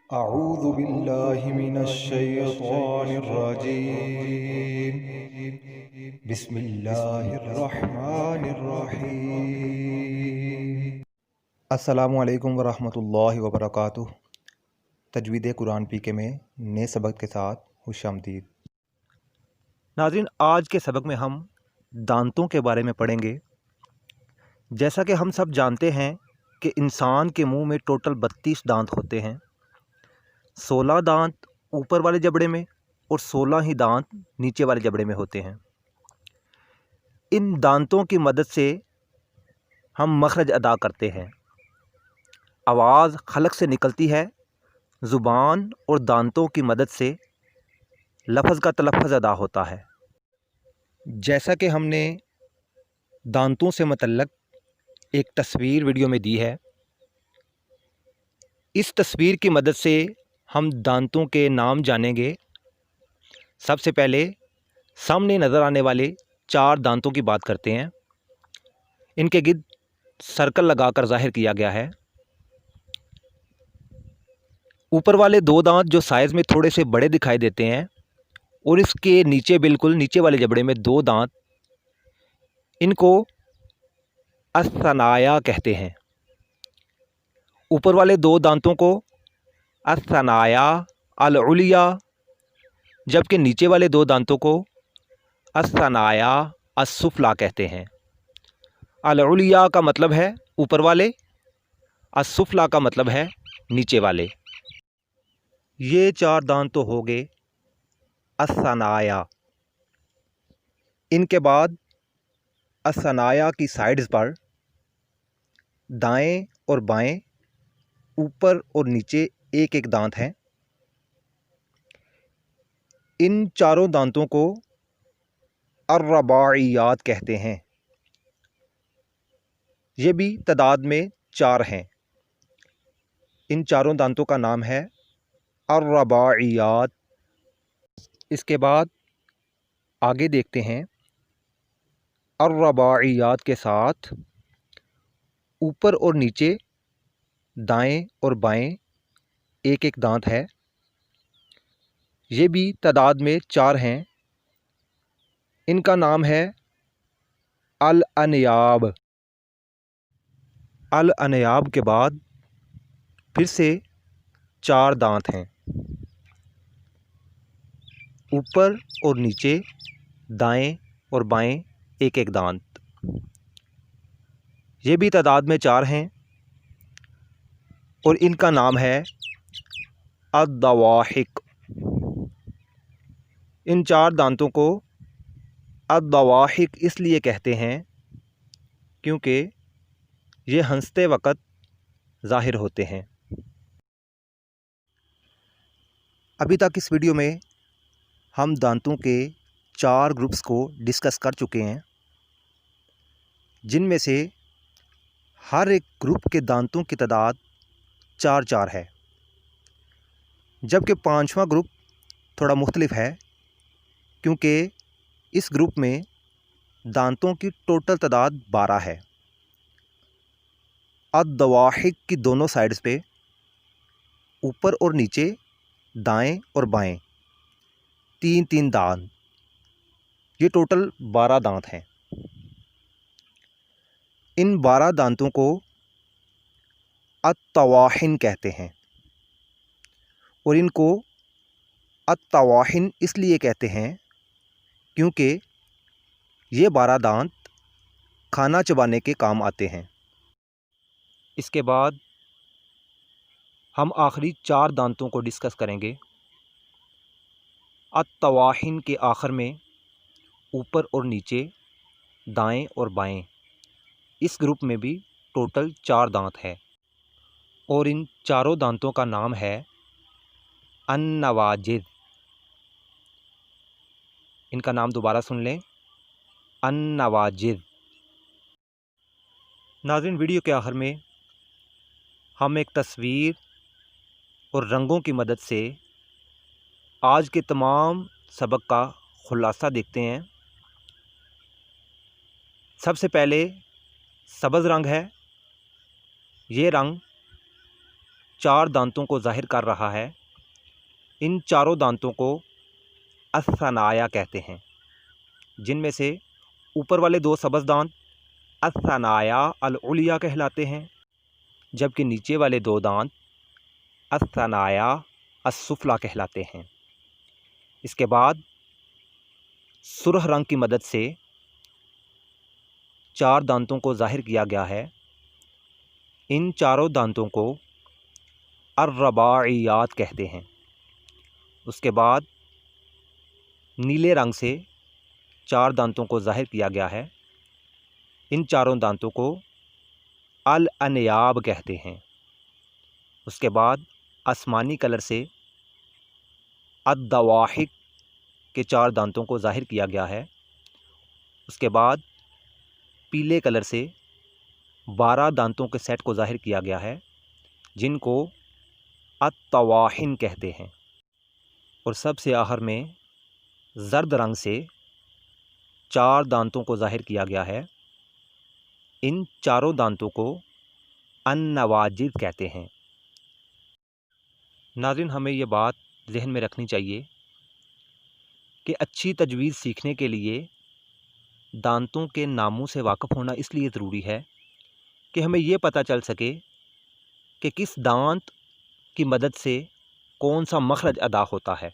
اعوذ باللہ من الشیطان الرجیم بسم اللہ الرحمن الرحیم۔ السلام علیکم ورحمۃ اللہ وبرکاتہ۔ تجوید قرآن پی کے میں نئے سبق کے ساتھ خوش آمدید۔ ناظرین، آج کے سبق میں ہم دانتوں کے بارے میں پڑھیں گے۔ جیسا کہ ہم سب جانتے ہیں کہ انسان کے منہ میں ٹوٹل 32 دانت ہوتے ہیں۔ 16 دانت اوپر والے جبڑے میں اور 16 ہی دانت نیچے والے جبڑے میں ہوتے ہیں۔ ان دانتوں کی مدد سے ہم مخرج ادا کرتے ہیں۔ آواز حلق سے نکلتی ہے، زبان اور دانتوں کی مدد سے لفظ کا تلفظ ادا ہوتا ہے۔ جیسا کہ ہم نے دانتوں سے متعلق ایک تصویر ویڈیو میں دی ہے، اس تصویر کی مدد سے ہم دانتوں کے نام جانیں گے۔ سب سے پہلے سامنے نظر آنے والے 4 دانتوں کی بات کرتے ہیں۔ ان کے گرد سرکل لگا کر ظاہر کیا گیا ہے۔ اوپر والے 2 دانت جو سائز میں تھوڑے سے بڑے دکھائی دیتے ہیں، اور اس کے نیچے بالکل نیچے والے جبڑے میں 2 دانت، ان کو الثنایا کہتے ہیں۔ اوپر والے 2 دانتوں کو الثنایا العلیا، جبکہ نیچے والے 2 دانتوں کو الثنایا السفلا کہتے ہیں۔ العلیا کا مطلب ہے اوپر والے، السفلا کا مطلب ہے نیچے والے۔ یہ 4 دانت تو ہو گئے الثنایا۔ ان کے بعد الثنایا کی سائڈز پر دائیں اور بائیں، اوپر اور نیچے ایک ایک دانت ہیں۔ ان 4 دانتوں کو الرباعیات کہتے ہیں۔ یہ بھی تعداد میں 4 ہیں۔ ان 4 دانتوں کا نام ہے الرباعیات۔ اس کے بعد آگے دیکھتے ہیں، الرباعیات کے ساتھ اوپر اور نیچے، دائیں اور بائیں ایک ایک دانت ہے۔ یہ بھی تعداد میں 4 ہیں۔ ان کا نام ہے الانیاب۔ الانیاب کے بعد پھر سے 4 دانت ہیں، اوپر اور نیچے، دائیں اور بائیں ایک ایک دانت۔ یہ بھی تعداد میں 4 ہیں، اور ان کا نام ہے الضواحک۔ ان 4 دانتوں کو الضواحک اس لیے کہتے ہیں کیونکہ یہ ہنستے وقت ظاہر ہوتے ہیں۔ ابھی تک اس ویڈیو میں ہم دانتوں کے 4 گروپس کو ڈسکس کر چکے ہیں، جن میں سے ہر ایک گروپ کے دانتوں کی تعداد 4 ہے، جبکہ 5واں گروپ تھوڑا مختلف ہے، کیونکہ اس گروپ میں دانتوں کی ٹوٹل تعداد 12 ہے۔ الضواحک کی دونوں سائڈز پہ، اوپر اور نیچے، دائیں اور بائیں 3 دانت، یہ ٹوٹل 12 دانت ہیں۔ ان 12 دانتوں کو الطواحن کہتے ہیں، اور ان کو الطواحن اس لیے کہتے ہیں کیونکہ یہ 12 دانت کھانا چبانے کے کام آتے ہیں۔ اس کے بعد ہم آخری 4 دانتوں کو ڈسکس کریں گے۔ الطواحن کے آخر میں اوپر اور نیچے، دائیں اور بائیں، اس گروپ میں بھی ٹوٹل 4 دانت ہے، اور ان 4 دانتوں کا نام ہے النواجذ۔ ان کا نام دوبارہ سن لیں، النواجذ۔ ناظرین، ویڈیو کے آخر میں ہم ایک تصویر اور رنگوں کی مدد سے آج کے تمام سبق کا خلاصہ دیکھتے ہیں۔ سب سے پہلے سبز رنگ ہے۔ یہ رنگ 4 دانتوں کو ظاہر کر رہا ہے، ان چاروں دانتوں کو الثنایا کہتے ہیں، جن میں سے اوپر والے 2 سبز دانت الثنایا العلیا کہلاتے ہیں، جبکہ نیچے والے 2 دانت الثنایا السفلی کہلاتے ہیں۔ اس کے بعد سرخ رنگ کی مدد سے 4 دانتوں کو ظاہر کیا گیا ہے، ان چاروں دانتوں کو الرباعیات کہتے ہیں۔ اس کے بعد نیلے رنگ سے 4 دانتوں کو ظاہر کیا گیا ہے، ان چاروں دانتوں کو الانیاب کہتے ہیں۔ اس کے بعد آسمانی کلر سے الضواحک کے 4 دانتوں کو ظاہر کیا گیا ہے۔ اس کے بعد پیلے کلر سے 12 دانتوں کے سیٹ کو ظاہر کیا گیا ہے، جن کو الطواحن کہتے ہیں۔ اور سب سے آخر میں زرد رنگ سے 4 دانتوں کو ظاہر کیا گیا ہے، ان چاروں دانتوں کو النواجذ کہتے ہیں۔ ناظرین، ہمیں یہ بات ذہن میں رکھنی چاہیے کہ اچھی تجوید سیکھنے کے لیے دانتوں کے ناموں سے واقف ہونا اس لیے ضروری ہے کہ ہمیں یہ پتہ چل سکے کہ کس دانت کی مدد سے کون سا مخرج ادا ہوتا ہے۔